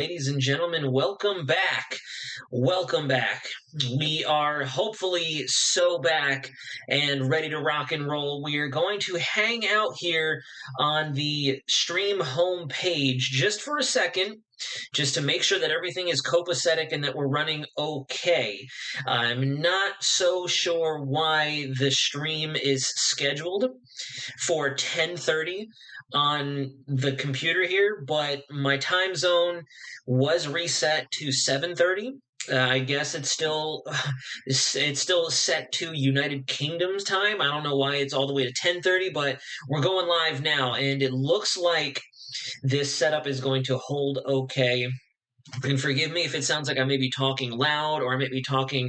Ladies and gentlemen, welcome back. Welcome back. We are hopefully so back and ready to rock and roll. We are going to hang out here on the stream home page just for a second, just to make sure that everything is copacetic and that we're running okay. I'm not so sure why the stream is scheduled for 10:30 on the computer here, but my time zone was reset to 7:30. I guess it's still set to United Kingdom's time. I don't know why it's all the way to 10:30, but we're going live now, and it looks like this setup is going to hold okay. And forgive me if it sounds like I may be talking loud or I may be talking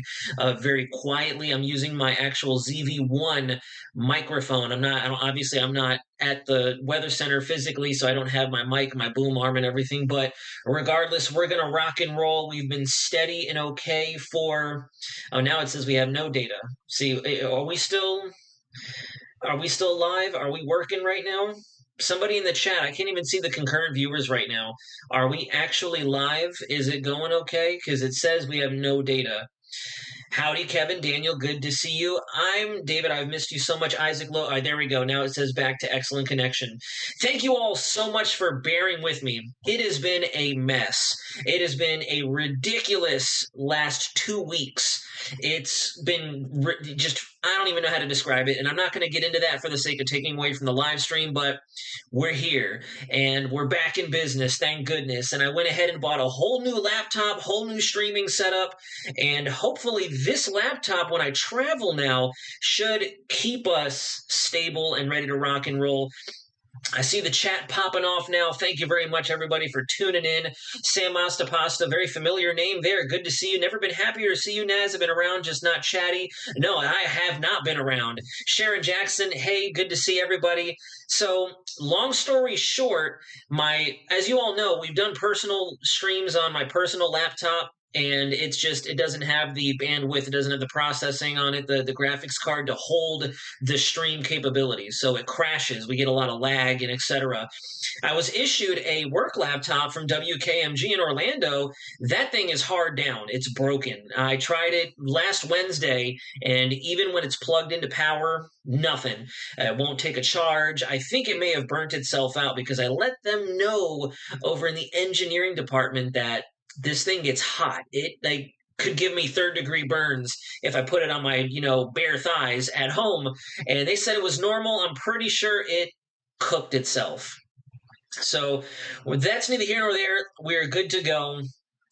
very quietly. I'm using my actual ZV-1 microphone. I'm not at the weather center physically, so I don't have my mic, my boom arm, and everything. But regardless, we're going to rock and roll. We've been steady and okay for. Oh, now it says we have no data. See, are we still live? Are we working right now? Somebody in the chat, I can't even see the concurrent viewers right now. Are we actually live? Is it going okay? Because it says we have no data. Howdy, Kevin, Daniel, good to see you. I'm David. I've missed you so much. Isaac Lowe. There we go. Now it says back to excellent connection. Thank you all so much for bearing with me. It has been a mess. It has been a ridiculous last 2 weeks. It's been just, I don't even know how to describe it, and I'm not going to get into that for the sake of taking away from the live stream, but we're here, and we're back in business, thank goodness. And I went ahead and bought a whole new laptop, whole new streaming setup, and hopefully this laptop, when I travel now, should keep us stable and ready to rock and roll. I see the chat popping off now. Thank you very much, everybody, for tuning in. Sam Pasta, very familiar name there. Good to see you. Never been happier to see you, Naz. I've been around, just not chatty. No, I have not been around. Sharon Jackson, hey, good to see everybody. So, long story short, as you all know, we've done personal streams on my personal laptop. And it doesn't have the bandwidth, it doesn't have the processing on it, the graphics card to hold the stream capabilities. So it crashes, we get a lot of lag and etc. I was issued a work laptop from WKMG in Orlando. That thing is hard down. It's broken. I tried it last Wednesday, and even when it's plugged into power, nothing. It won't take a charge. I think it may have burnt itself out because I let them know over in the engineering department that this thing gets hot. It could give me third-degree burns if I put it on my, bare thighs at home. And they said it was normal. I'm pretty sure it cooked itself. So that's neither here nor there. We're good to go.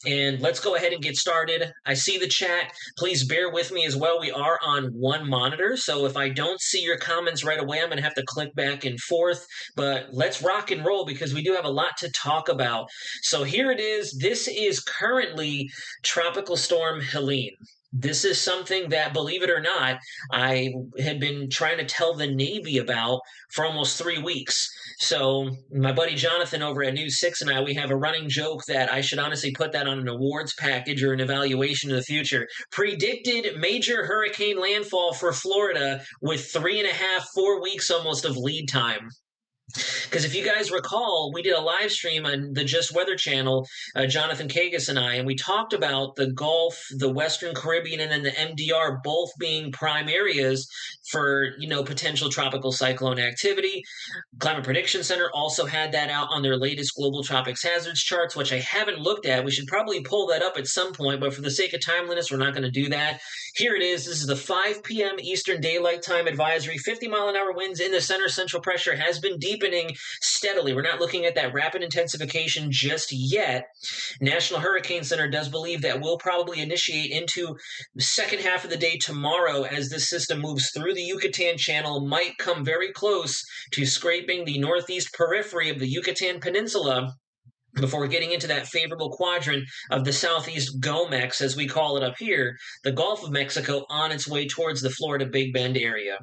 And let's go ahead and get started. I see the chat. Please bear with me as well. We are on one monitor, so if I don't see your comments right away, I'm going to have to click back and forth. But let's rock and roll because we do have a lot to talk about. So here it is. This is currently Tropical Storm Helene. This is something that, believe it or not, I had been trying to tell the Navy about for almost 3 weeks. So my buddy Jonathan over at News 6 and I, we have a running joke that I should honestly put that on an awards package or an evaluation in the future. Predicted major hurricane landfall for Florida with 3.5, 4 weeks almost of lead time. Because if you guys recall, we did a live stream on the Just Weather channel, Jonathan Kagas and I, and we talked about the Gulf, the Western Caribbean, and then the MDR both being prime areas for, potential tropical cyclone activity. Climate Prediction Center also had that out on their latest global tropics hazards charts, which I haven't looked at. We should probably pull that up at some point, but for the sake of timeliness, we're not going to do that. Here it is. This is the 5 p.m. Eastern Daylight Time advisory. 50-mile-an-hour winds in the center. Central pressure has been deepening steadily. We're not looking at that rapid intensification just yet. National Hurricane Center does believe that we'll probably initiate into the second half of the day tomorrow as this system moves through the Yucatan Channel, might come very close to scraping the northeast periphery of the Yucatan Peninsula before getting into that favorable quadrant of the southeast GOMEX, as we call it up here, the Gulf of Mexico, on its way towards the Florida Big Bend area.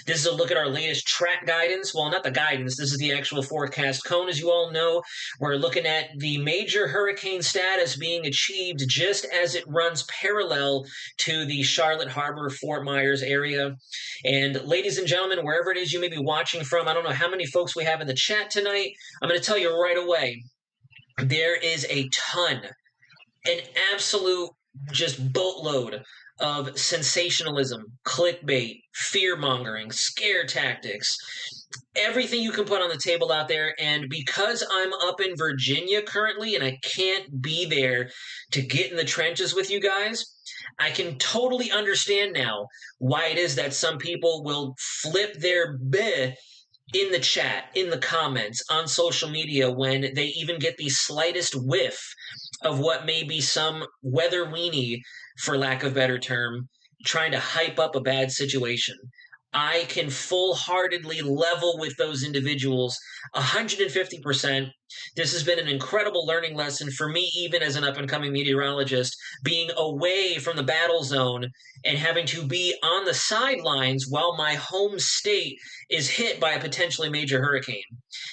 This is a look at our latest track guidance. Well, not the guidance. This is the actual forecast cone, as you all know. We're looking at the major hurricane status being achieved just as it runs parallel to the Charlotte Harbor, Fort Myers area. And ladies and gentlemen, wherever it is you may be watching from, I don't know how many folks we have in the chat tonight. I'm going to tell you right away. There is a ton, an absolute just boatload of sensationalism, clickbait, fear mongering, scare tactics, everything you can put on the table out there. And because I'm up in Virginia currently and I can't be there to get in the trenches with you guys, I can totally understand now why it is that some people will flip their beh in the chat, in the comments, on social media when they even get the slightest whiff of what may be some weather weenie, for lack of a better term, trying to hype up a bad situation. I can full heartedly level with those individuals 150%. This has been an incredible learning lesson for me, even as an up and coming meteorologist, being away from the battle zone and having to be on the sidelines while my home state is hit by a potentially major hurricane.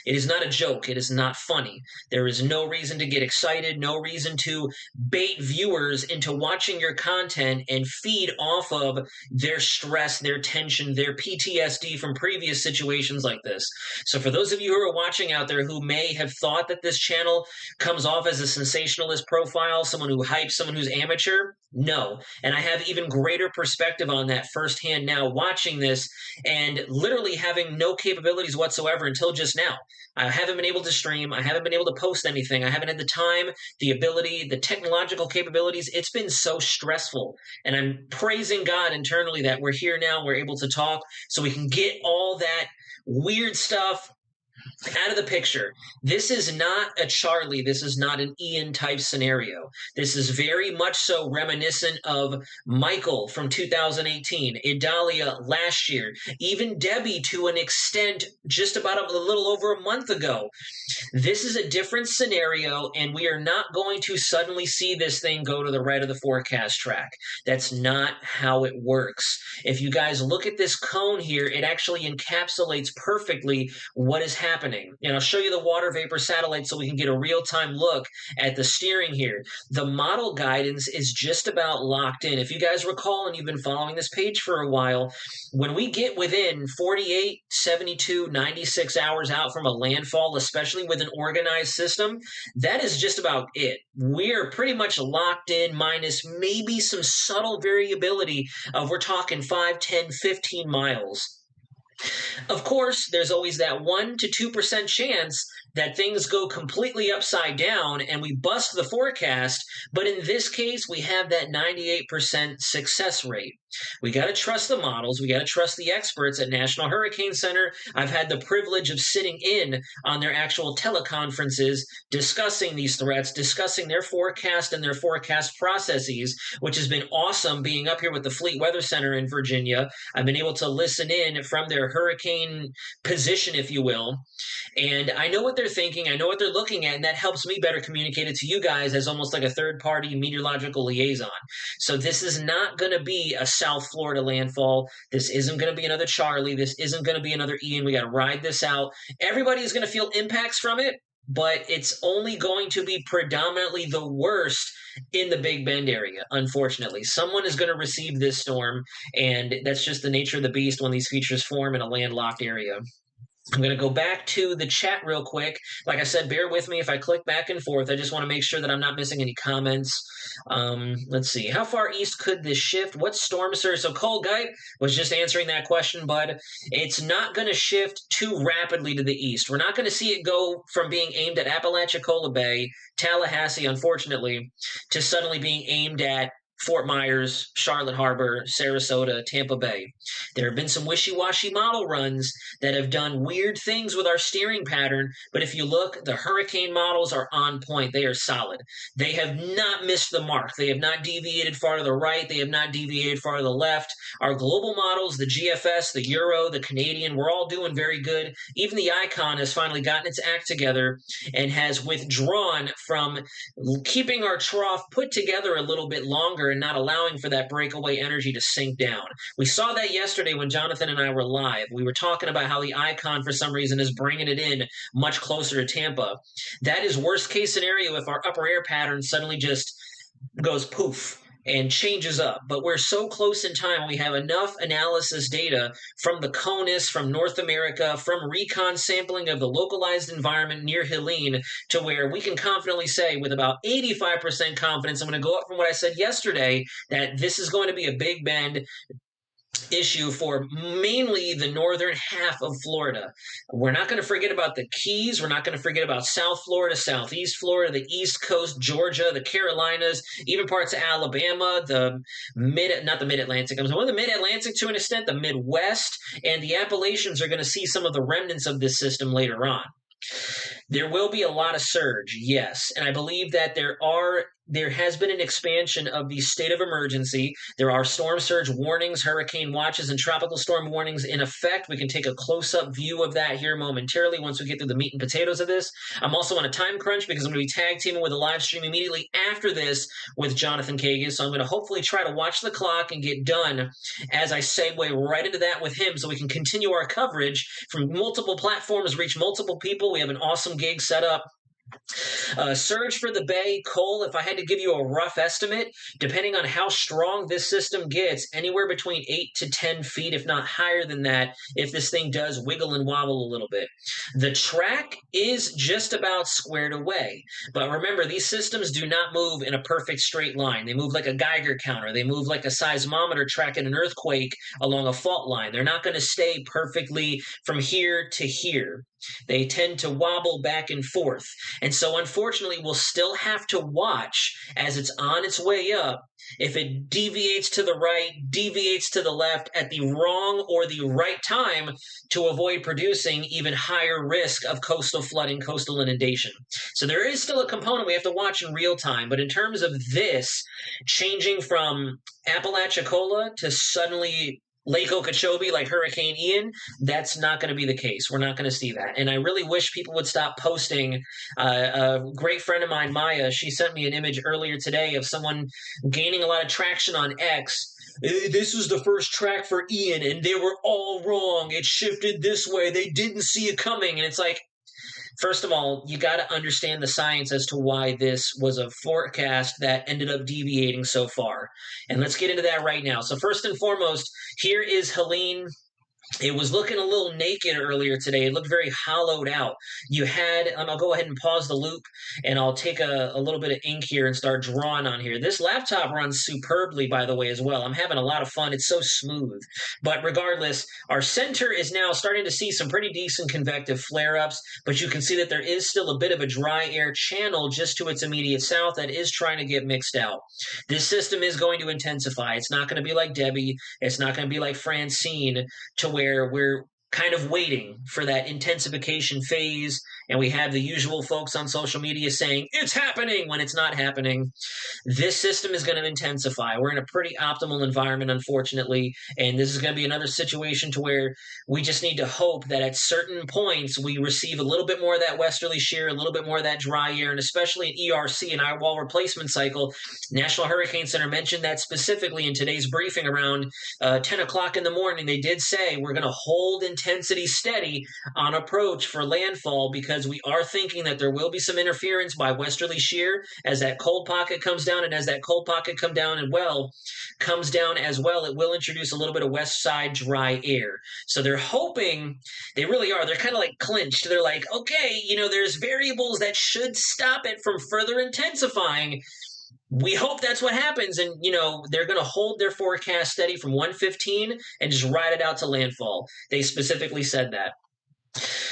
It is not a joke. It is not funny. There is no reason to get excited, no reason to bait viewers into watching your content and feed off of their stress, their tension, their PTSD from previous situations like this. So for those of you who are watching out there who may have thought that this channel comes off as a sensationalist profile, someone who hypes, someone who's amateur, no. And I have even greater perspective on that firsthand now, watching this and literally having no capabilities whatsoever until just now. I haven't been able to stream. I haven't been able to post anything. I haven't had the time, the ability, the technological capabilities. It's been so stressful. And I'm praising God internally that we're here now. We're able to talk so we can get all that weird stuff out of the picture. This is not a Charlie. This is not an Ian type scenario. This is very much so reminiscent of Michael from 2018, Idalia last year, even Debbie to an extent just about a little over a month ago. This is a different scenario, and we are not going to suddenly see this thing go to the right of the forecast track. That's not how it works. If you guys look at this cone here, it actually encapsulates perfectly what is happening. And I'll show you the water vapor satellite so we can get a real-time look at the steering here. The model guidance is just about locked in. If you guys recall, and you've been following this page for a while, when we get within 48, 72, 96 hours out from a landfall, especially with an organized system, that is just about it. We're pretty much locked in, minus maybe some subtle variability of, we're talking 5, 10, 15 miles. Of course, there's always that 1 to 2% chance that things go completely upside down and we bust the forecast, but in this case, we have that 98% success rate. We got to trust the models. We got to trust the experts at National Hurricane Center. I've had the privilege of sitting in on their actual teleconferences, discussing these threats, discussing their forecast and their forecast processes, which has been awesome being up here with the Fleet Weather Center in Virginia. I've been able to listen in from their hurricane position, if you will, and I know what they're thinking. I know what they're looking at, and that helps me better communicate it to you guys as almost like a third-party meteorological liaison. So this is not going to be a South Florida landfall. This isn't going to be another Charlie. This isn't going to be another Ian. We got to ride this out. Everybody is going to feel impacts from it, but it's only going to be predominantly the worst in the Big Bend area, unfortunately. Someone is going to receive this storm, and that's just the nature of the beast when these features form in a landlocked area. I'm going to go back to the chat real quick. Like I said, bear with me if I click back and forth. I just want to make sure that I'm not missing any comments. Let's see. How far east could this shift? What storm surge? So Cold Guy was just answering that question, bud. It's not going to shift too rapidly to the east. We're not going to see it go from being aimed at Apalachicola Bay, Tallahassee, unfortunately, to suddenly being aimed at Fort Myers, Charlotte Harbor, Sarasota, Tampa Bay. There have been some wishy-washy model runs that have done weird things with our steering pattern, but if you look, the hurricane models are on point. They are solid. They have not missed the mark. They have not deviated far to the right. They have not deviated far to the left. Our global models, the GFS, the Euro, the Canadian, we're all doing very good. Even the Icon has finally gotten its act together and has withdrawn from keeping our trough put together a little bit longer and not allowing for that breakaway energy to sink down. We saw that yesterday when Jonathan and I were live. We were talking about how the Icon, for some reason, is bringing it in much closer to Tampa. That is worst case scenario if our upper air pattern suddenly just goes poof and changes up. But we're so close in time, we have enough analysis data from the CONUS, from North America, from recon sampling of the localized environment near Helene, to where we can confidently say with about 85% confidence, I'm going to go up from what I said yesterday, that this is going to be a Big Bend issue for mainly the northern half of Florida. We're not going to forget about the Keys. We're not going to forget about South Florida, Southeast Florida, the East Coast, Georgia, the Carolinas, even parts of Alabama, not the mid-Atlantic, I'm sorry, the mid-Atlantic to an extent, the Midwest, and the Appalachians are going to see some of the remnants of this system later on. There will be a lot of surge, yes, and I believe that there has been an expansion of the state of emergency. There are storm surge warnings, hurricane watches, and tropical storm warnings in effect. We can take a close-up view of that here momentarily once we get through the meat and potatoes of this. I'm also on a time crunch because I'm going to be tag teaming with a live stream immediately after this with Jonathan Kagan, so I'm going to hopefully try to watch the clock and get done as I segue right into that with him so we can continue our coverage from multiple platforms, reach multiple people. We have an awesome gig set up. Surge for the Bay, Cole, if I had to give you a rough estimate, depending on how strong this system gets, anywhere between 8 to 10 feet, if not higher than that, if this thing does wiggle and wobble a little bit. The track is just about squared away. But remember, these systems do not move in a perfect straight line. They move like a Geiger counter. They move like a seismometer tracking an earthquake along a fault line. They're not going to stay perfectly from here to here. They tend to wobble back and forth. And so, unfortunately, we'll still have to watch as it's on its way up. If it deviates to the right, deviates to the left at the wrong or the right time to avoid producing even higher risk of coastal flooding, coastal inundation. So there is still a component we have to watch in real time. But in terms of this, changing from Apalachicola to suddenly Lake Okeechobee, like Hurricane Ian, that's not going to be the case. We're not going to see that. And I really wish people would stop posting. A great friend of mine, Maya, she sent me an image earlier today of someone gaining a lot of traction on X. This was the first track for Ian, and they were all wrong. It shifted this way. They didn't see it coming. And it's like, first of all, you got to understand the science as to why this was a forecast that ended up deviating so far. And let's get into that right now. So first and foremost, here is Helene. It was looking a little naked earlier today. It looked very hollowed out. You had, I'll go ahead and pause the loop, and I'll take a little bit of ink here and start drawing on here. This laptop runs superbly, by the way, as well. I'm having a lot of fun. It's so smooth. But regardless, our center is now starting to see some pretty decent convective flare-ups, but you can see that there is still a bit of a dry air channel just to its immediate south that is trying to get mixed out. This system is going to intensify. It's not going to be like Debbie. It's not going to be like Francine, to where we're kind of waiting for that intensification phase, and we have the usual folks on social media saying it's happening when it's not happening. This system is going to intensify. We're in a pretty optimal environment, unfortunately, and this is going to be another situation to where we just need to hope that at certain points we receive a little bit more of that westerly shear, a little bit more of that dry air, and especially an ERC, an eye wall replacement cycle. National Hurricane Center mentioned that specifically in today's briefing around 10 o'clock in the morning. They did say we're going to hold intensity steady on approach for landfall because we are thinking that there will be some interference by westerly shear as that cold pocket comes down, and as that cold pocket comes down as well, it will introduce a little bit of west side dry air. So they're hoping, they really are, they're kind of like clinched. They're like, okay, there's variables that should stop it from further intensifying. We hope that's what happens, and they're going to hold their forecast steady from 115 and just ride it out to landfall. They specifically said that.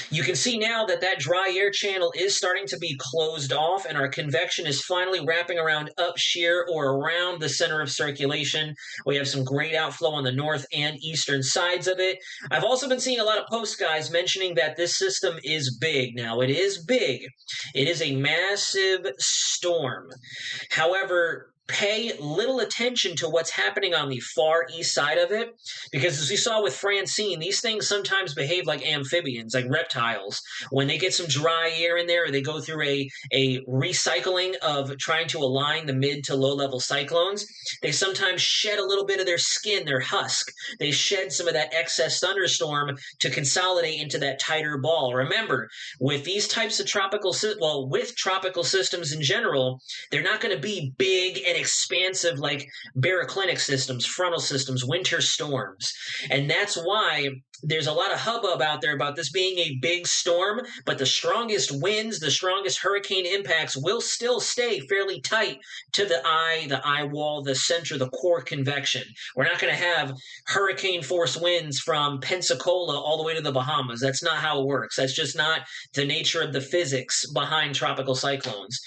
You can see now that that dry air channel is starting to be closed off, and our convection is finally wrapping around up shear or around the center of circulation. We have some great outflow on the north and eastern sides of it. I've also been seeing a lot of posts, guys, mentioning that this system is big. Now, it is big. It is a massive storm. However, pay little attention to what's happening on the far east side of it, because as we saw with Francine, these things sometimes behave like amphibians, like reptiles. When they get some dry air in there, or they go through a recycling of trying to align the mid to low level cyclones, they sometimes shed a little bit of their skin, their husk. They shed some of that excess thunderstorm to consolidate into that tighter ball. Remember, with these types of tropical systems in general, they're not going to be big and expansive, like baroclinic systems, frontal systems, winter storms. And that's why there's a lot of hubbub out there about this being a big storm, but the strongest winds, the strongest hurricane impacts will still stay fairly tight to the eye wall, the center, the core convection. We're not going to have hurricane force winds from Pensacola all the way to the Bahamas. That's not how it works. That's just not the nature of the physics behind tropical cyclones.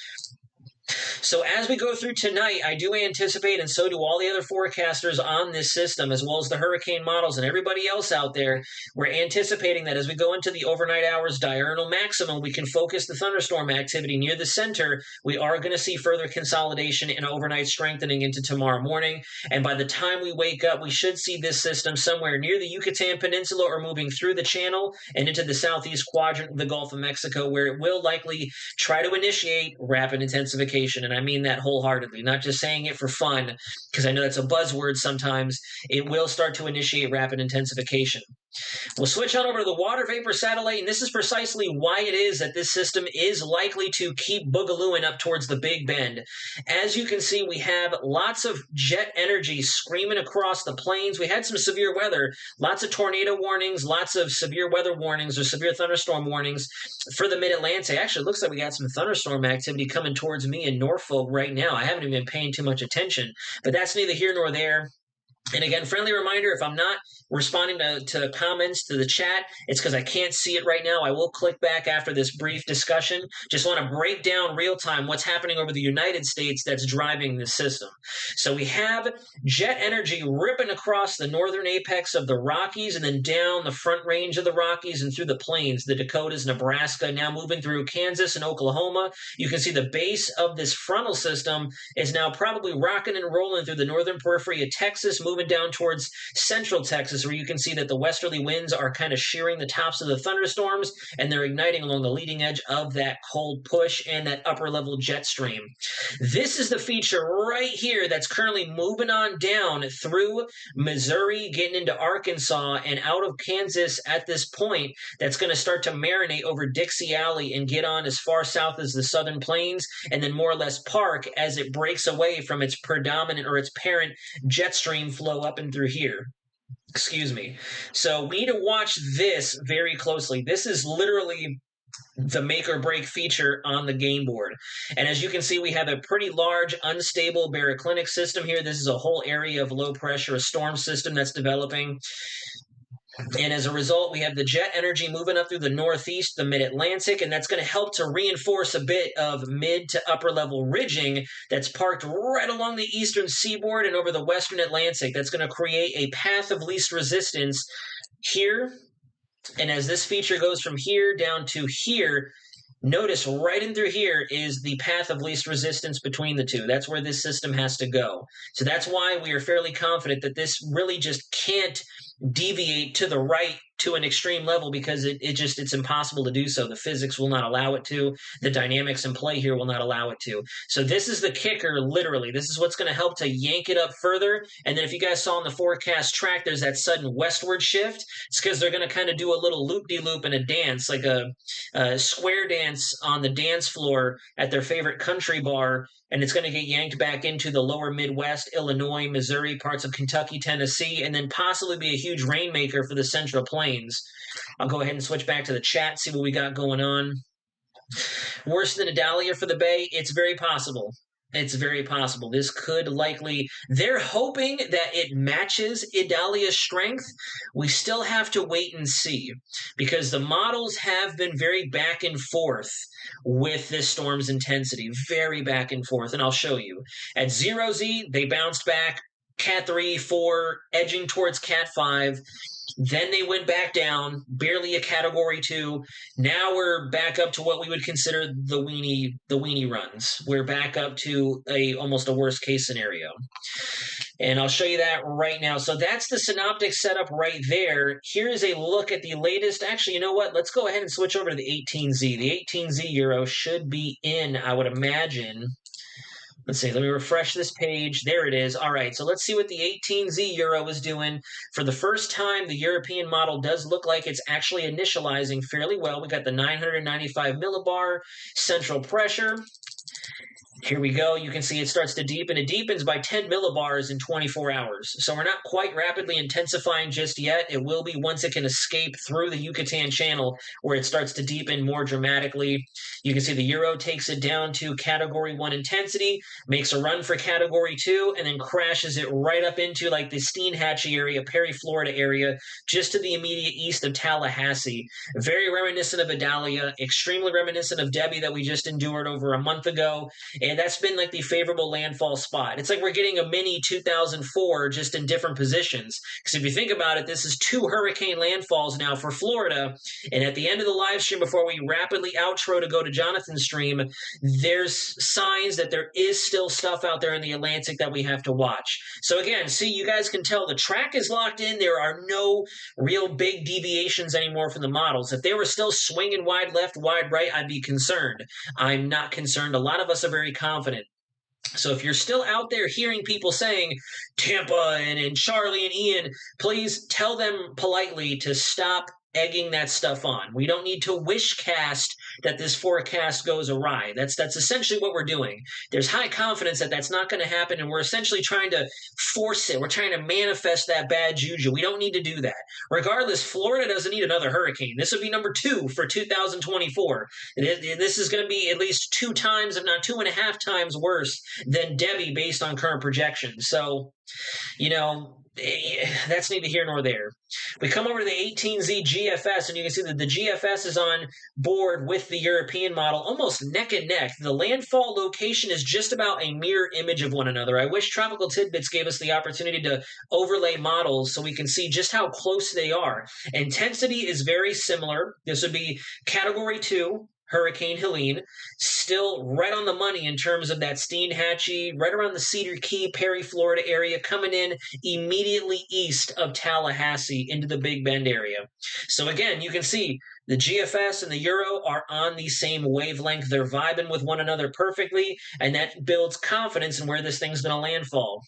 So as we go through tonight, I do anticipate, and so do all the other forecasters on this system, as well as the hurricane models and everybody else out there, we're anticipating that as we go into the overnight hours diurnal maximum, we can focus the thunderstorm activity near the center. We are going to see further consolidation and overnight strengthening into tomorrow morning. And by the time we wake up, we should see this system somewhere near the Yucatan Peninsula or moving through the channel and into the southeast quadrant of the Gulf of Mexico, where it will likely try to initiate rapid intensification. And I mean that wholeheartedly, not just saying it for fun, because I know that's a buzzword sometimes. It will start to initiate rapid intensification. We'll switch on over to the water vapor satellite, and this is precisely why it is that this system is likely to keep boogalooing up towards the Big Bend. As you can see, we have lots of jet energy screaming across the plains. We had some severe weather, lots of tornado warnings, lots of severe weather warnings or severe thunderstorm warnings for the mid-Atlantic. Actually, it looks like we got some thunderstorm activity coming towards me in Norfolk right now. I haven't even been paying too much attention, but that's neither here nor there. And again, friendly reminder, if I'm not responding to comments, to the chat, it's because I can't see it right now. I will click back after this brief discussion. Just want to break down real time what's happening over the United States that's driving this system. So we have jet energy ripping across the northern apex of the Rockies and then down the front range of the Rockies and through the plains, the Dakotas, Nebraska, now moving through Kansas and Oklahoma. You can see the base of this frontal system is now probably rocking and rolling through the northern periphery of Texas, moving down towards central Texas, where you can see that the westerly winds are kind of shearing the tops of the thunderstorms, and they're igniting along the leading edge of that cold push and that upper level jet stream. This is the feature right here that's currently moving on down through Missouri, getting into Arkansas and out of Kansas at this point. That's going to start to marinate over Dixie Alley and get on as far south as the Southern Plains, and then more or less park as it breaks away from its predominant or its parent jet stream flow up and through here. Excuse me. So we need to watch this very closely. This is literally the make or break feature on the game board. And as you can see, we have a pretty large unstable baroclinic system here. This is a whole area of low pressure, a storm system that's developing. And as a result, we have the jet energy moving up through the northeast, the mid-Atlantic, and that's going to help to reinforce a bit of mid to upper level ridging that's parked right along the eastern seaboard and over the western Atlantic. That's going to create a path of least resistance here. And as this feature goes from here down to here, notice right in through here is the path of least resistance between the two. That's where this system has to go. So that's why we are fairly confident that this really just can't deviate to the right to an extreme level, because it's impossible to do so. The physics will not allow it to. The dynamics in play here will not allow it to. So this is the kicker, literally. This is what's going to help to yank it up further. And then if you guys saw in the forecast track, there's that sudden westward shift. It's because they're going to kind of do a little loop-de-loop and a dance, like a square dance on the dance floor at their favorite country bar, and it's going to get yanked back into the lower Midwest, Illinois, Missouri, parts of Kentucky, Tennessee, and then possibly be a huge rainmaker for the Central Plains. I'll go ahead and switch back to the chat, see what we got going on. Worse than Idalia for the Bay? It's very possible. It's very possible. This could likely... They're hoping that it matches Idalia's strength. We still have to wait and see, because the models have been very back and forth with this storm's intensity. Very back and forth, and I'll show you. At 0Z, they bounced back. Cat 3, 4, edging towards Cat 5. Then they went back down, barely a Category 2. Now we're back up to what we would consider the weenie runs. We're back up to almost a worst case scenario. And I'll show you that right now. So that's the synoptic setup right there. Here is a look at the latest. Actually, you know what? Let's go ahead and switch over to the 18Z. The 18Z Euro should be in, I would imagine. Let's see, let me refresh this page. There it is. All right, so let's see what the 18Z Euro is doing. For the first time, the European model does look like it's actually initializing fairly well. We got the 995 millibar central pressure. Here we go. You can see it starts to deepen. It deepens by 10 millibars in 24 hours. So we're not quite rapidly intensifying just yet. It will be once it can escape through the Yucatan Channel where it starts to deepen more dramatically. You can see the Euro takes it down to Category 1 intensity, makes a run for Category 2, and then crashes it right up into like the Steenhatchee area, Perry, Florida area, just to the immediate east of Tallahassee. Very reminiscent of Idalia, extrememely reminiscent of Debbie that we just endured over a month ago. And that's been like the favorable landfall spot. It's like we're getting a mini 2004 just in different positions. Because if you think about it, this is 2 hurricane landfalls now for Florida. And at the end of the live stream, before we rapidly outro to go to Jonathan's stream, there's signs that there is still stuff out there in the Atlantic that we have to watch. So again, see, you guys can tell the track is locked in. There are no real big deviations anymore from the models. If they were still swinging wide left, wide right, I'd be concerned. I'm not concerned. A lot of us are very confident. So if you're still out there hearing people saying Tampa and Charlie and Ian, please tell them politely to stop egging that stuff on. We don't need to wish cast that this forecast goes awry. That's essentially what we're doing. There's high confidence that that's not going to happen, and we're essentially trying to force it. We're trying to manifest that bad juju. We don't need to do that. Regardless, Florida doesn't need another hurricane. This would be number 2 for 2024. This is going to be at least 2 times, if not 2.5 times worse than Debbie based on current projections. So, you know, that's neither here nor there. We come over to the 18Z GFS, and you can see that the GFS is on board with the European model, almost neck and neck. The landfall location is just about a mirror image of one another. I wish Tropical Tidbits gave us the opportunity to overlay models so we can see just how close they are. Intensity is very similar. This would be Category 2. Hurricane Helene, still right on the money in terms of that Steenhatchee, right around the Cedar Key, Perry, Florida area, coming in immediately east of Tallahassee into the Big Bend area. So again, you can see the GFS and the Euro are on the same wavelength. They're vibing with one another perfectly, and that builds confidence in where this thing's going to landfall.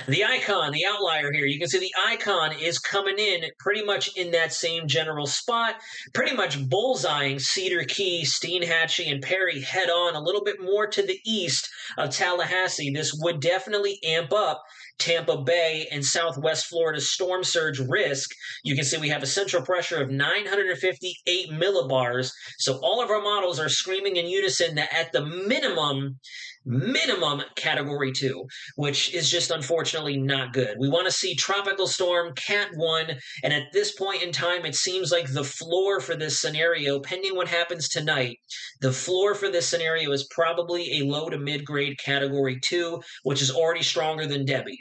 The icon, the outlier here, you can see the icon is coming in pretty much in that same general spot, pretty much bullseyeing Cedar Key, Steenhatchee, and Perry head on, a little bit more to the east of Tallahassee. This would definitely amp up Tampa Bay and Southwest Florida storm surge risk. You can see we have a central pressure of 958 millibars. So all of our models are screaming in unison that at the minimum Category 2, which is just unfortunately not good. We want to see Tropical Storm Cat 1, and at this point in time, it seems like the floor for this scenario, pending what happens tonight, the floor for this scenario is probably a low to mid-grade Category 2, which is already stronger than Debbie.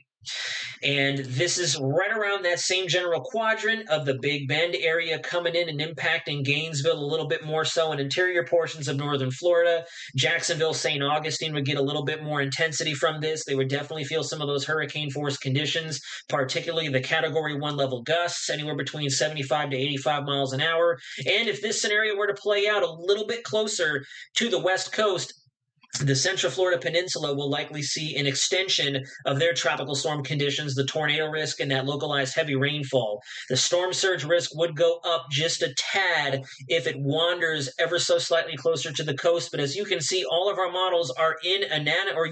And this is right around that same general quadrant of the Big Bend area coming in and impacting Gainesville a little bit more so in interior portions of northern Florida. Jacksonville, St. Augustine would get a little bit more intensity from this. They would definitely feel some of those hurricane force conditions, particularly the Category 1 level gusts, anywhere between 75 to 85 miles an hour. And if this scenario were to play out a little bit closer to the West Coast, the Central Florida Peninsula will likely see an extension of their tropical storm conditions, the tornado risk, and that localized heavy rainfall. The storm surge risk would go up just a tad if it wanders ever so slightly closer to the coast. But as you can see, all of our models are in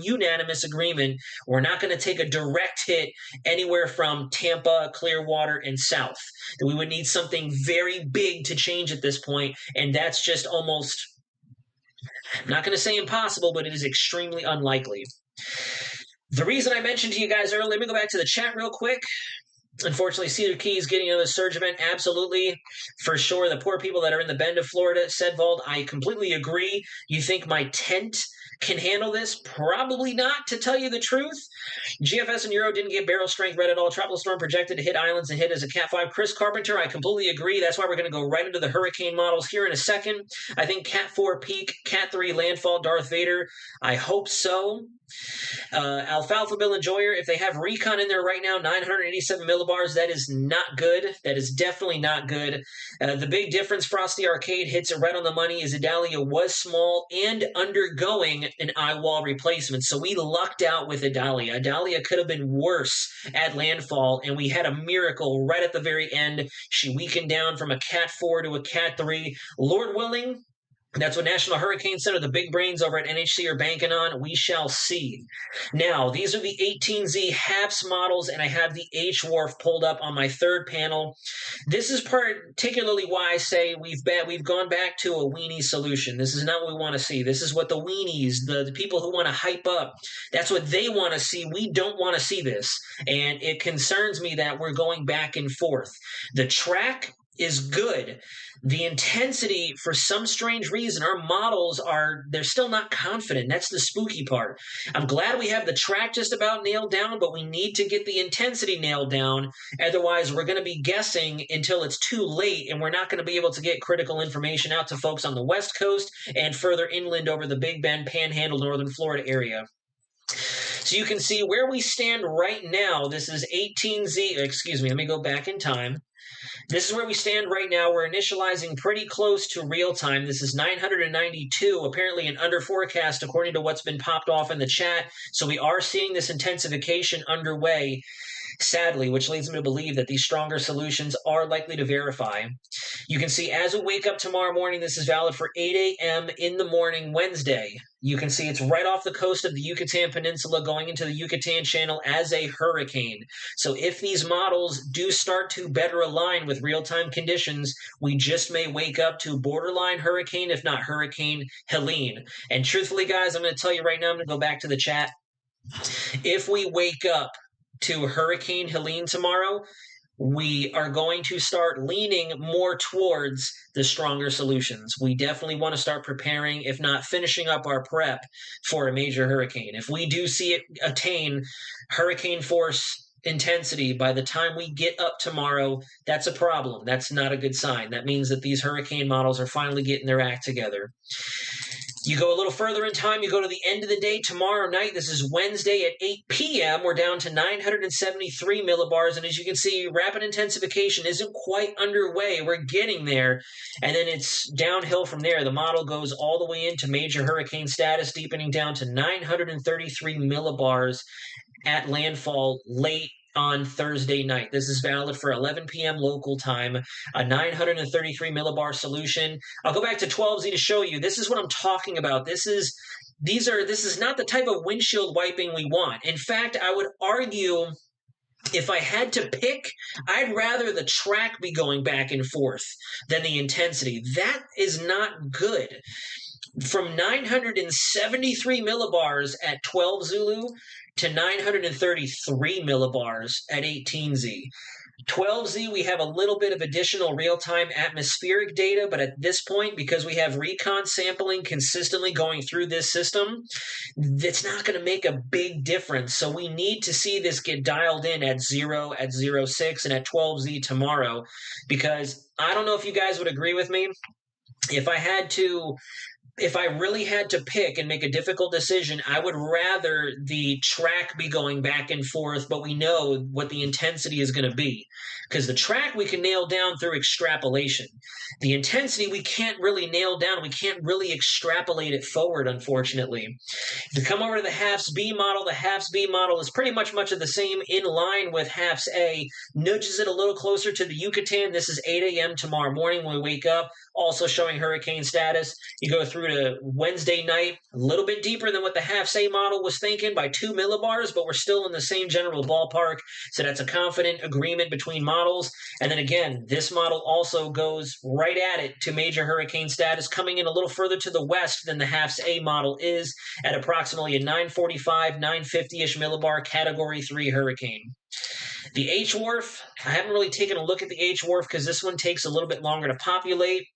unanimous agreement. We're not going to take a direct hit anywhere from Tampa, Clearwater, and south. We would need something very big to change at this point, and that's just almost, I'm not going to say impossible, but it is extremely unlikely. The reason I mentioned to you guys earlier, let me go back to the chat real quick. Unfortunately, Cedar Key is getting another surge event. Absolutely, for sure. The poor people that are in the Bend of Florida, Sedvald, I completely agree. You think my tent can handle this? Probably not, to tell you the truth. GFS and Euro didn't get barrel strength red at all. Tropical storm projected to hit islands and hit as a Cat 5. Chris Carpenter, I completely agree. That's why we're going to go right into the hurricane models here in a second. I think Cat 4 peak, Cat 3 landfall, Darth Vader. I hope so. Alfalfa Bill Enjoyer, if they have recon in there right now, 987 millibars, that is not good. That is definitely not good. The big difference, Frosty Arcade hits it right on the money, is Idalia was small and undergoing an eye wall replacement. So we lucked out with Idalia. Idalia could have been worse at landfall, and we had a miracle right at the very end. She weakened down from a Cat 4 to a Cat 3. Lord willing, That's what National Hurricane Center, the big brains over at NHC, are banking on. We shall see. Now, these are the 18Z HAPS models, and I have the H-WRF pulled up on my third panel. This is particularly why I say we've gone back to a weenie solution. This is not what we want to see. This is what the weenies, the people who want to hype up, that's what they want to see. We don't want to see this, and it concerns me that we're going back and forth. The track is good. The intensity, for some strange reason, our models they're still not confident. That's the spooky part. I'm glad we have the track just about nailed down, but we need to get the intensity nailed down. Otherwise, we're going to be guessing until it's too late, and we're not going to be able to get critical information out to folks on the West Coast and further inland over the Big Bend, Panhandle, Northern Florida area. So you can see where we stand right now. This is 18Z. Excuse me, let me go back in time. This is where we stand right now. We're initializing pretty close to real time. This is 992, apparently an under forecast according to what's been popped off in the chat. So we are seeing this intensification underway, sadly, which leads me to believe that these stronger solutions are likely to verify. You can see as we wake up tomorrow morning, this is valid for 8 a.m. in the morning, Wednesday. You can see it's right off the coast of the Yucatan Peninsula going into the Yucatan Channel as a hurricane. So if these models do start to better align with real-time conditions, we just may wake up to borderline hurricane, if not Hurricane Helene. And truthfully, guys, I'm going to tell you right now, I'm going to go back to the chat. If we wake up to Hurricane Helene tomorrow, we are going to start leaning more towards the stronger solutions. We definitely want to start preparing, if not finishing up our prep for a major hurricane. If we do see it attain hurricane force intensity by the time we get up tomorrow, that's a problem. That's not a good sign. That means that these hurricane models are finally getting their act together. You go a little further in time, you go to the end of the day tomorrow night. This is Wednesday at 8 p.m. We're down to 973 millibars. And as you can see, rapid intensification isn't quite underway. We're getting there. And then it's downhill from there. The model goes all the way into major hurricane status, deepening down to 933 millibars at landfall late on Thursday night. This is valid for 11 p.m. local time, a 933 millibar solution. I'll go back to 12Z to show you. This is what I'm talking about. This is not the type of windshield wiping we want. In fact, I would argue if I had to pick, I'd rather the track be going back and forth than the intensity. That is not good. From 973 millibars at 12 Zulu to 933 millibars at 18Z. 12Z, we have a little bit of additional real-time atmospheric data, but at this point, because we have recon sampling consistently going through this system, that's not going to make a big difference. So we need to see this get dialed in at 0, at 0.6, and at 12Z tomorrow, because I don't know if you guys would agree with me. If I really had to pick and make a difficult decision, I would rather the track be going back and forth, but we know what the intensity is going to be. Because the track we can nail down through extrapolation. The intensity we can't really nail down. We can't really extrapolate it forward, unfortunately. If you come over to the HAPS-B model, the HAPS-B model is pretty much of the same, in line with HAPS-A, nudges it a little closer to the Yucatan. This is 8 a.m. tomorrow morning when we wake up, also showing hurricane status. You go through to Wednesday night, a little bit deeper than what the HAPS-A model was thinking by 2 millibars, but we're still in the same general ballpark, so that's a confident agreement between models. And then again, this model also goes right at it to major hurricane status, coming in a little further to the west than the HAPS-A model is, at approximately a 945, 950-ish millibar Category 3 hurricane. The H-WRF, I haven't really taken a look at the H-WRF because this one takes a little bit longer to populate.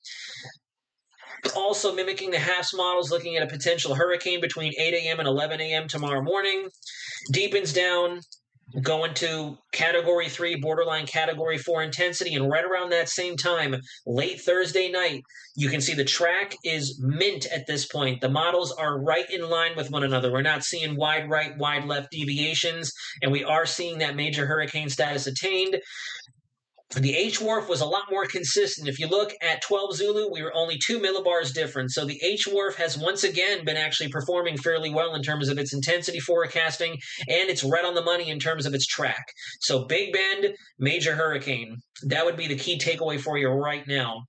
Also mimicking the HAPS models, looking at a potential hurricane between 8 a.m. and 11 a.m. tomorrow morning. Deepens down, going to Category 3, borderline Category 4 intensity, and right around that same time, late Thursday night, you can see the track is mint at this point. The models are right in line with one another. We're not seeing wide right, wide left deviations, and we are seeing that major hurricane status attained. The H wharf was a lot more consistent. If you look at 12 Zulu, we were only 2 millibars different. So the H wharf has once again been actually performing fairly well in terms of its intensity forecasting, and it's right on the money in terms of its track. So Big Bend, major hurricane. That would be the key takeaway for you right now.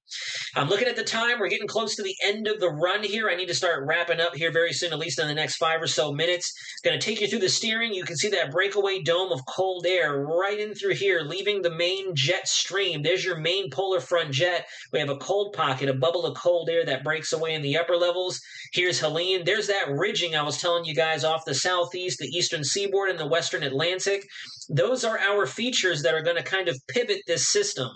I'm looking at the time. We're getting close to the end of the run here. I need to start wrapping up here very soon, at least in the next 5 or so minutes. Going to take you through the steering. You can see that breakaway dome of cold air right in through here, leaving the main jet stream. There's your main polar front jet. We have a cold pocket, a bubble of cold air that breaks away in the upper levels. Here's Helene. There's that ridging I was telling you guys off the southeast, the eastern seaboard, and the western Atlantic. Those are our features that are going to kind of pivot this system.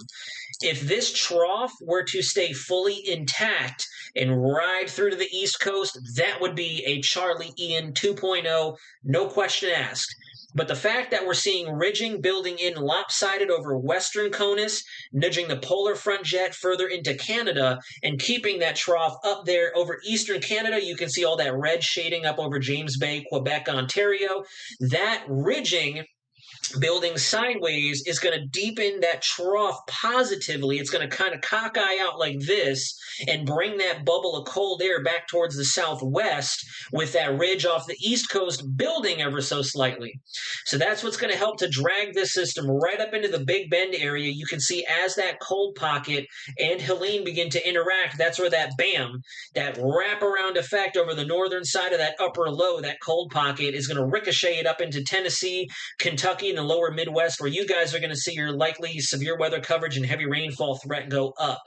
If this trough were to stay fully intact and ride through to the East Coast, that would be a Charlie Ian 2.0, no question asked. But the fact that we're seeing ridging building in lopsided over western Conus, nudging the polar front jet further into Canada, and keeping that trough up there over eastern Canada, you can see all that red shading up over James Bay, Quebec, Ontario. That ridging building sideways is going to deepen that trough positively. It's going to kind of cockeye out like this and bring that bubble of cold air back towards the southwest with that ridge off the east coast building ever so slightly. So that's what's going to help to drag this system right up into the Big Bend area. You can see as that cold pocket and Helene begin to interact, that's where that BAM, that wraparound effect over the northern side of that upper low, that cold pocket, is going to ricochet it up into Tennessee, Kentucky, and the lower Midwest, where you guys are going to see your likely severe weather coverage and heavy rainfall threat go up.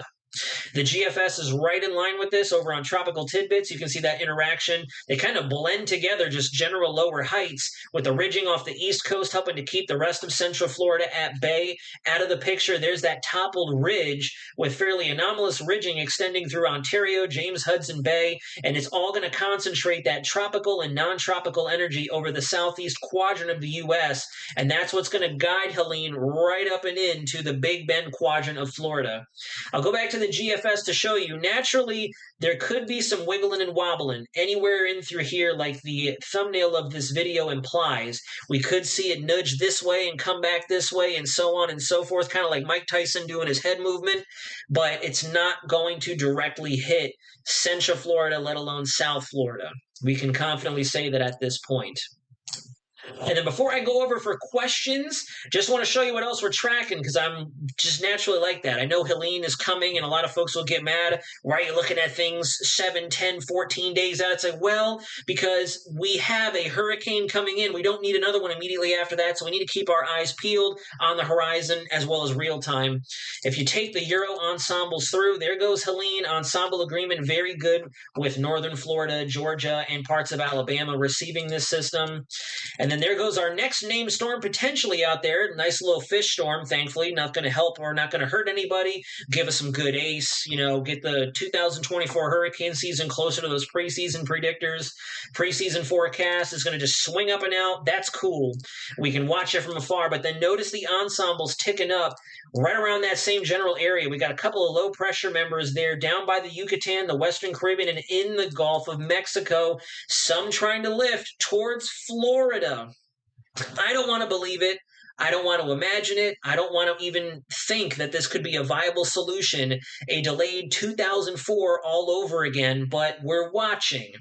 The GFS is right in line with this over on Tropical Tidbits. You can see that interaction. They kind of blend together, just general lower heights, with the ridging off the East Coast helping to keep the rest of Central Florida at bay. Out of the picture, there's that toppled ridge with fairly anomalous ridging extending through Ontario, James Hudson Bay, and it's all going to concentrate that tropical and non-tropical energy over the southeast quadrant of the U.S., and that's what's going to guide Helene right up and into the Big Bend quadrant of Florida. I'll go back to the GFS to show you. Naturally, there could be some wiggling and wobbling anywhere in through here, like the thumbnail of this video implies. We could see it nudge this way and come back this way and so on and so forth, kind of like Mike Tyson doing his head movement, but it's not going to directly hit Central Florida, let alone South Florida. We can confidently say that at this point. And then before I go over for questions, just want to show you what else we're tracking, because I'm just naturally like that. I know Helene is coming, and a lot of folks will get mad. Why are you looking at things 7, 10, 14 days out? It's like, well, because we have a hurricane coming in. We don't need another one immediately after that, so we need to keep our eyes peeled on the horizon as well as real time. If you take the Euro ensembles through, there goes Helene. Ensemble agreement, very good with northern Florida, Georgia, and parts of Alabama receiving this system. And then there goes our next named storm potentially out there. Nice little fish storm, thankfully. Not going to help or not going to hurt anybody. Give us some good ace. You know, get the 2024 hurricane season closer to those preseason predictors. Preseason forecast is going to just swing up and out. That's cool. We can watch it from afar. But then notice the ensembles ticking up right around that same general area. We got a couple of low pressure members there down by the Yucatan, the Western Caribbean, and in the Gulf of Mexico. Some trying to lift towards Florida. I don't want to believe it. I don't want to imagine it. I don't want to even think that this could be a viable solution, a delayed 2004 all over again, but we're watching.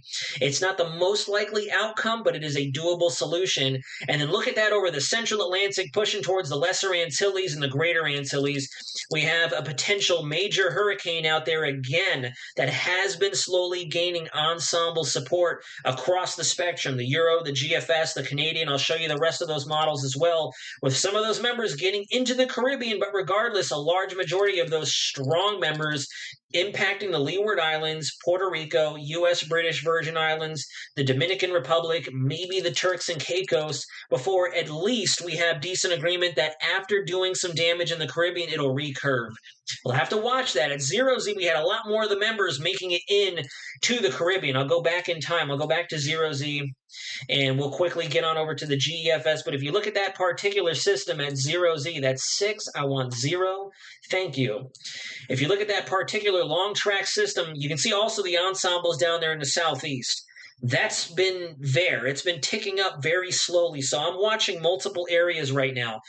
It's not the most likely outcome, but it is a doable solution. And then look at that over the central Atlantic, pushing towards the lesser Antilles and the greater Antilles. We have a potential major hurricane out there again that has been slowly gaining ensemble support across the spectrum, the Euro, the GFS, the Canadian. I'll show you the rest of those models as well, with some of those members getting into the Caribbean, but regardless, a large majority of those strong members impacting the Leeward Islands, Puerto Rico, U.S. British Virgin Islands, the Dominican Republic, maybe the Turks and Caicos, before at least we have decent agreement that after doing some damage in the Caribbean, it'll recurve. We'll have to watch that. At 0Z, we had a lot more of the members making it in to the Caribbean. I'll go back in time. I'll go back to 0Z, and we'll quickly get on over to the GEFS. But if you look at that particular system at 0Z, that's 6. I want 0. Thank you. If you look at that particular long track system, you can see also the ensembles down there in the southeast. That's been there. It's been ticking up very slowly. So I'm watching multiple areas right now.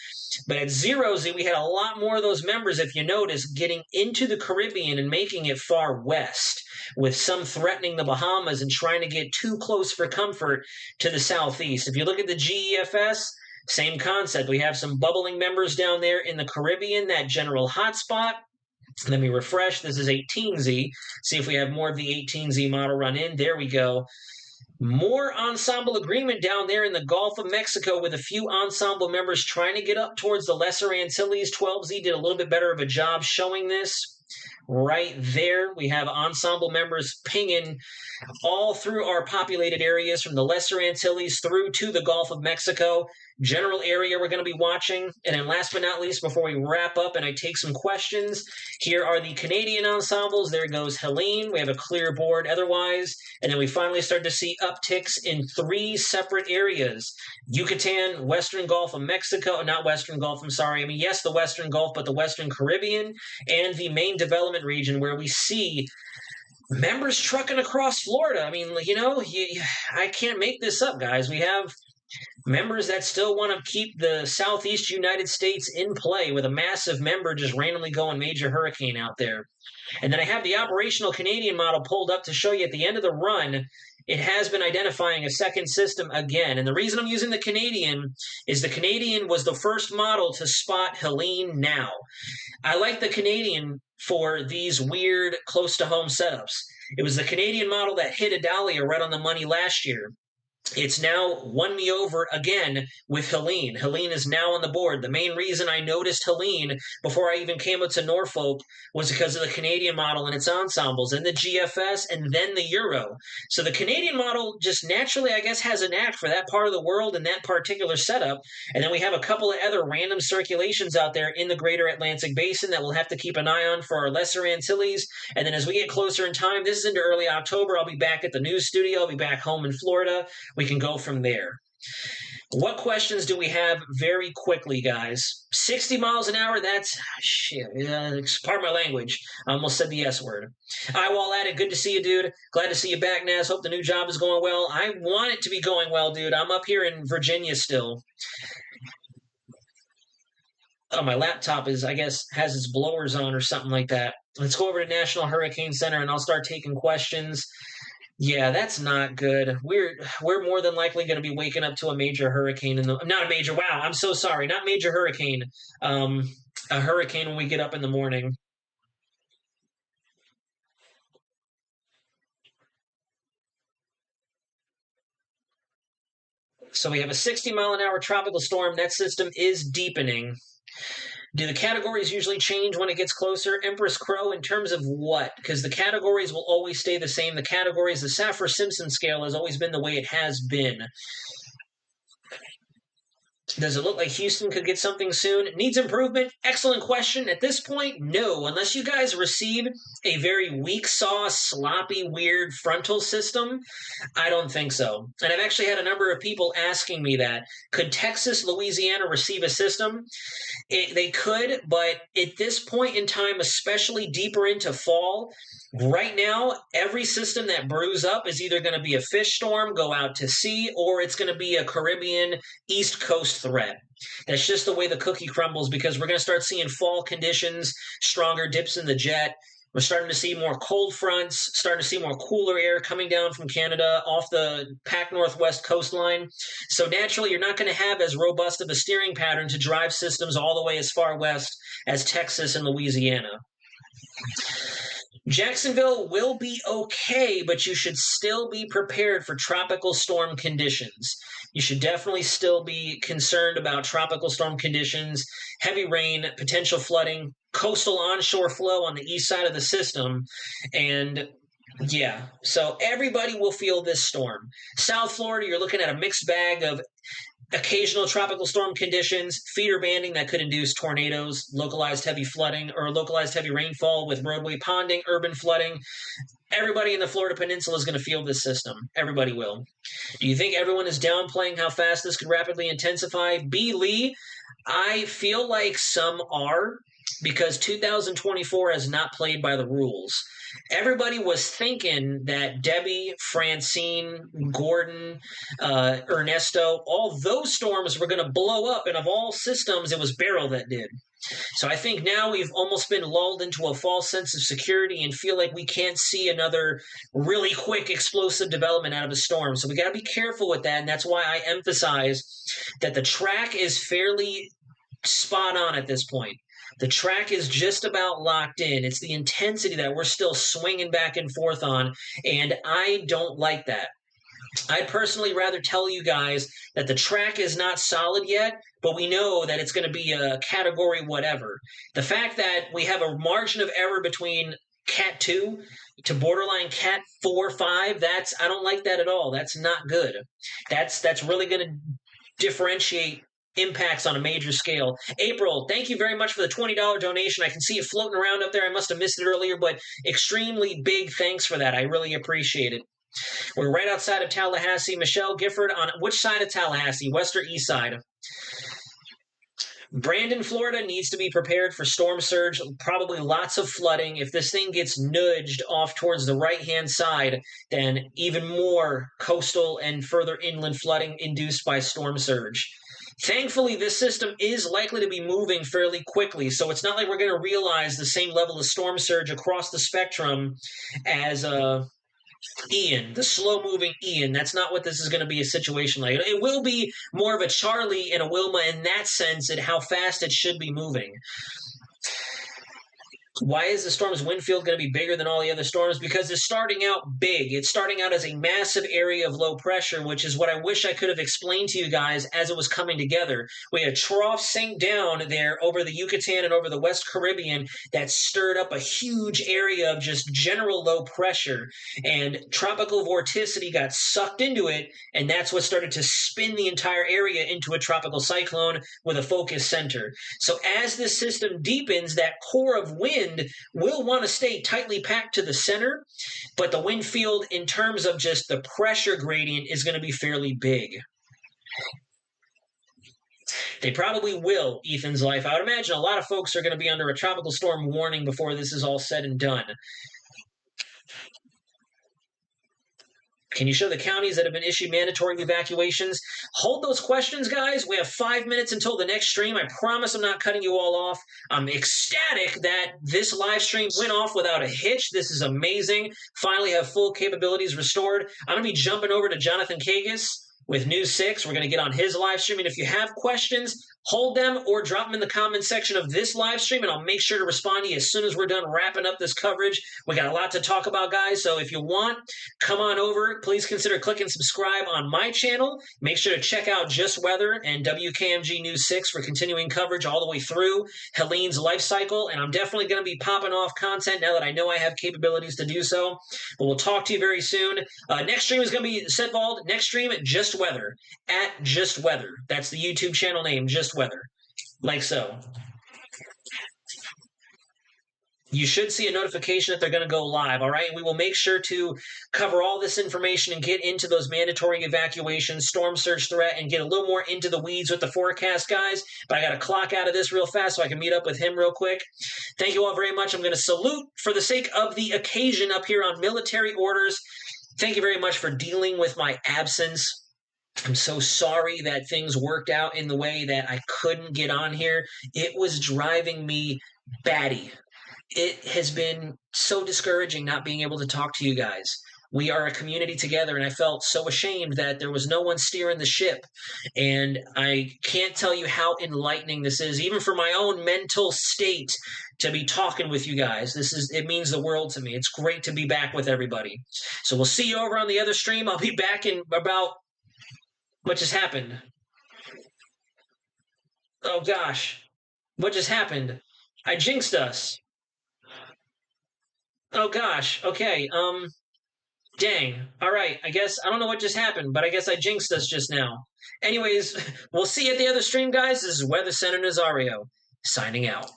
But at 0Z, we had a lot more of those members, if you notice, getting into the Caribbean and making it far west, with some threatening the Bahamas and trying to get too close for comfort to the southeast. If you look at the GEFS, same concept. We have some bubbling members down there in the Caribbean, that general hotspot. Let me refresh. This is 18Z. See if we have more of the 18Z model run in. There we go. More ensemble agreement down there in the Gulf of Mexico, with a few ensemble members trying to get up towards the Lesser Antilles. 12Z did a little bit better of a job showing this. Right there, we have ensemble members pinging all through our populated areas from the Lesser Antilles through to the Gulf of Mexico. General area we're going to be watching. And then last but not least, before we wrap up and I take some questions, here are the Canadian ensembles. There goes Helene. We have a clear board otherwise. And then we finally start to see upticks in 3 separate areas. Yucatan, Western Gulf of Mexico, not Western Gulf, I'm sorry. I mean, yes, the Western Gulf, but the Western Caribbean, and the main development region, where we see members trucking across Florida. I mean, I can't make this up, guys. We have members that still want to keep the southeast United States in play, with a massive member just randomly going major hurricane out there. And then I have the operational Canadian model pulled up to show you at the end of the run, it has been identifying a second system again. And the reason I'm using the Canadian is the Canadian was the first model to spot Helene now. I like the Canadian for these weird close-to-home setups. It was the Canadian model that hit Idalia right on the money last year. It's now won me over again with Helene. Helene is now on the board. The main reason I noticed Helene before I even came up to Norfolk was because of the Canadian model and its ensembles, and the GFS, and then the Euro. So the Canadian model just naturally, I guess, has a knack for that part of the world and that particular setup. And then we have a couple of other random circulations out there in the greater Atlantic basin that we'll have to keep an eye on for our Lesser Antilles. And then as we get closer in time, this is into early October, I'll be back at the news studio. I'll be back home in Florida. We can go from there. What questions do we have very quickly, guys? 60 miles an hour, that's shit. Pardon my language. I almost said the S word. I Wall at it. Good to see you, dude. Glad to see you back, Naz. Hope the new job is going well. I want it to be going well, dude. I'm up here in Virginia still. Oh, my laptop has its blowers on or something like that. Let's go over to National Hurricane Center and I'll start taking questions. Yeah, that's not good. We're more than likely going to be waking up to a major hurricane not a major. Wow, I'm so sorry. Not major hurricane. A hurricane when we get up in the morning. So we have a 60-mile-an-hour tropical storm. That system is deepening. Do the categories usually change when it gets closer? Empress Crow, in terms of what? Because the categories will always stay the same. The Saffir-Simpson scale has always been the way it has been. Does it look like Houston could get something soon? Needs improvement? Excellent question. At this point, no. Unless you guys receive a very weak sauce, sloppy, weird frontal system, I don't think so. And I've actually had a number of people asking me that. Could Texas, Louisiana receive a system? They could, but at this point in time, especially deeper into fall, right now, every system that brews up is either going to be a fish storm, go out to sea, or it's going to be a Caribbean East Coast threat. That's just the way the cookie crumbles, because we're going to start seeing fall conditions, stronger dips in the jet. We're starting to see more cold fronts, starting to see more cooler air coming down from Canada off the Pac Northwest coastline. So naturally, you're not going to have as robust of a steering pattern to drive systems all the way as far west as Texas and Louisiana. Jacksonville will be okay, but you should still be prepared for tropical storm conditions. You should definitely still be concerned about tropical storm conditions, heavy rain, potential flooding, coastal onshore flow on the east side of the system, and yeah, so everybody will feel this storm. South Florida, you're looking at a mixed bag of occasional tropical storm conditions, feeder banding that could induce tornadoes, localized heavy flooding, or localized heavy rainfall with roadway ponding, urban flooding. Everybody in the Florida Peninsula is going to feel this system. Everybody will. Do you think everyone is downplaying how fast this could rapidly intensify? B. Lee, I feel like some are. because 2024 has not played by the rules. Everybody was thinking that Debbie, Francine, Gordon, Ernesto, all those storms were going to blow up, and of all systems, it was Beryl that did. So I think now we've almost been lulled into a false sense of security and feel like we can't see another really quick explosive development out of a storm. So we got to be careful with that, and that's why I emphasize that the track is fairly spot on at this point. The track is just about locked in. It's the intensity that we're still swinging back and forth on, and I don't like that. I'd personally rather tell you guys that the track is not solid yet, but we know that it's going to be a category whatever. The fact that we have a margin of error between Cat 2 to borderline Cat 4, 5, I don't like that at all. That's not good. That's really going to differentiate impacts on a major scale. April, thank you very much for the $20 donation. I can see it floating around up there. I must have missed it earlier, but extremely big thanks for that. I really appreciate it. We're right outside of Tallahassee. Michelle Gifford, on which side of Tallahassee, west or east side? Brandon, Florida needs to be prepared for storm surge, probably lots of flooding. If this thing gets nudged off towards the right-hand side, then even more coastal and further inland flooding induced by storm surge. Thankfully, this system is likely to be moving fairly quickly, so it's not like we're going to realize the same level of storm surge across the spectrum as Ian, the slow-moving Ian. That's not what this is going to be a situation like. It will be more of a Charlie and a Wilma in that sense and how fast it should be moving. Why is the storm's wind field going to be bigger than all the other storms? Because it's starting out big. It's starting out as a massive area of low pressure, which is what I wish I could have explained to you guys as it was coming together. We had trough sink down there over the Yucatan and over the West Caribbean that stirred up a huge area of just general low pressure. And tropical vorticity got sucked into it, and that's what started to spin the entire area into a tropical cyclone with a focus center. So as this system deepens, that core of wind will want to stay tightly packed to the center, but the wind field in terms of just the pressure gradient is going to be fairly big. They probably will, Ethan's life. I would imagine a lot of folks are going to be under a tropical storm warning before this is all said and done. Can you show the counties that have been issued mandatory evacuations? Hold those questions, guys. We have 5 minutes until the next stream. I promise I'm not cutting you all off. I'm ecstatic that this live stream went off without a hitch. This is amazing. Finally have full capabilities restored. I'm going to be jumping over to Jonathan Kagas with News 6. We're going to get on his live stream. And if you have questions, hold them or drop them in the comment section of this live stream, and I'll make sure to respond to you as soon as we're done wrapping up this coverage. We got a lot to talk about, guys, so if you want, come on over. Please consider clicking subscribe on my channel. Make sure to check out Just Weather and WKMG News 6 for continuing coverage all the way through Helene's life cycle, and I'm definitely going to be popping off content now that I know I have capabilities to do so. But we'll talk to you very soon. Next stream is going to be Sedvald. Next stream, Just Weather, at Just Weather. That's the YouTube channel name, Just Weather, like so. You should see a notification that they're going to go live, all right? And we will make sure to cover all this information and get into those mandatory evacuations, storm surge threat, and get a little more into the weeds with the forecast, guys. But I got to clock out of this real fast so I can meet up with him real quick. Thank you all very much. I'm going to salute for the sake of the occasion up here on military orders. Thank you very much for dealing with my absence. I'm so sorry that things worked out in the way that I couldn't get on here. It was driving me batty. It has been so discouraging not being able to talk to you guys. We are a community together, and I felt so ashamed that there was no one steering the ship. And I can't tell you how enlightening this is, even for my own mental state, to be talking with you guys. It means the world to me. It's great to be back with everybody. So we'll see you over on the other stream. I'll be back in about... What just happened? Oh, gosh. What just happened? I jinxed us. Oh, gosh. Okay. Dang. All right. I guess I don't know what just happened, but I guess I jinxed us just now. Anyways, we'll see you at the other stream, guys. This is Weather Center Nazario, signing out.